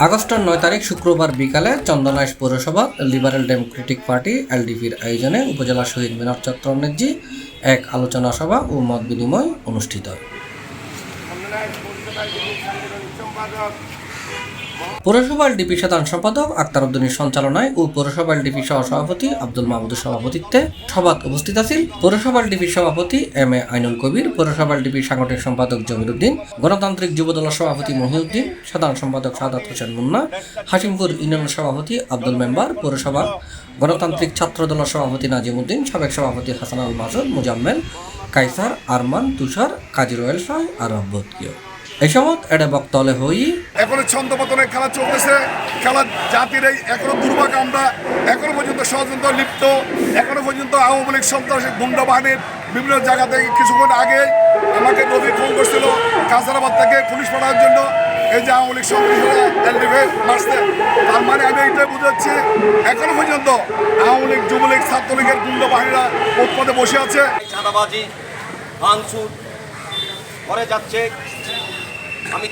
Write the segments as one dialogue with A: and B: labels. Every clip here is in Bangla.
A: আগস্টের 9 তারিখ শুক্রবার বিকালে চন্দনাইশ পৌরসভা লিবারেল ডেমোক্রেটিক পার্টি এলডিপির আয়োজনে উপজেলা শহীদ মিনার চত্বরে এক আলোচনা সভা ও মত বিনিময় অনুষ্ঠিত হয়। পৌরসভা এলডিপি সাধারণ সম্পাদক আক্তার উদ্দিনের সঞ্চালনায় ও পৌরসভা এলডিপি সহসভাপতি আব্দুল মাহমুদের সভাপতিত্বে সভায় উপস্থিত আছেন পৌরসভা এলডিপি সভাপতি এম এ আইনুল কবির, পৌরসভা এলডিপি সাংগঠনিক সম্পাদক জমির উদ্দিন, গণতান্ত্রিক যুবদলের সভাপতি মহিউদ্দিন, সাধারণ সম্পাদক সাদাত হোসেন মুন্না, হাসিমপুর ইউনিয়নের সভাপতি আব্দুল মেম্বার, পৌরসভা গণতান্ত্রিক ছাত্র দলের সভাপতি নাজিম উদ্দিন, সাবেক সভাপতি হাসান আল মাসুদ, মুজাম্মেল, কাইসার, আরমান, তুষার, কাজী রয়েল শাহ আর রব্বতীয় এই সময় এটা বক্তলে হই
B: এখনো ছন্দপতনের খেলা চলতেছে। খেলা জাতির এই এখনো দুর্ভাগ্য, আমরা এখনো পর্যন্ত ষড়যন্ত্র লিপ্ত, এখনো পর্যন্ত আওয়ামী লীগ সন্ত্রাসী গুন্ডা বাহিনীর বিভিন্ন জায়গা থেকে কিছুক্ষণ আগে আমাকে নবী ফোন করছিল কাঁচারাবাদ থেকে পুলিশ পাঠানোর জন্য। এই যে আওয়ামী লীগ সন্ত্রাসীরা এলডিপি মারছে, তার মানে আমি এইটাই বুঝাচ্ছি এখনো পর্যন্ত আওয়ামী লীগ, যুবলীগ, ছাত্রলীগের গুন্ডা বাহিনীরা পথে বসে আছে।
C: চাঁদাবাজি ভাঙচুর করে যাচ্ছে। আমি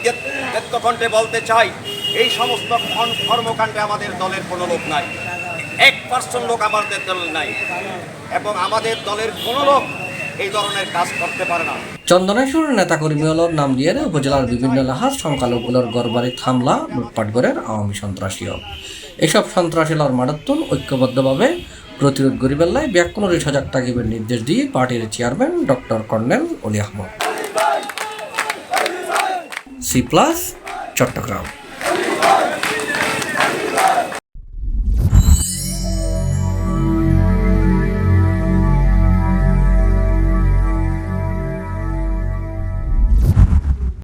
C: কণ্ঠে বলতে চাই, এই সমস্ত কর্মকাণ্ডে আমাদের দলের কোনো লোক নাই, 1% লোক আমাদের দলের নাই, এবং আমাদের দলের কোনো লোক এই ধরনের কাজ করতে পারে না।
A: চন্দনেশ্বর নেতাকর্মীগুলোর নাম দিয়ে উপজেলার বিভিন্ন এলাকার সংখ্যালঘুগুলোর গড়বাড়ি হামলা, লুটপাট করে আওয়ামী সন্ত্রাসীও এসব সন্ত্রাসীলার মারাত্মক ঐক্যবদ্ধভাবে প্রতিরোধ করিবেল্লায় 42,000 টাকিবের নির্দেশ দিয়ে পার্টির চেয়ারম্যান ডক্টর কর্নেল অলি আহমদ। সি+, চট্টগ্রাম।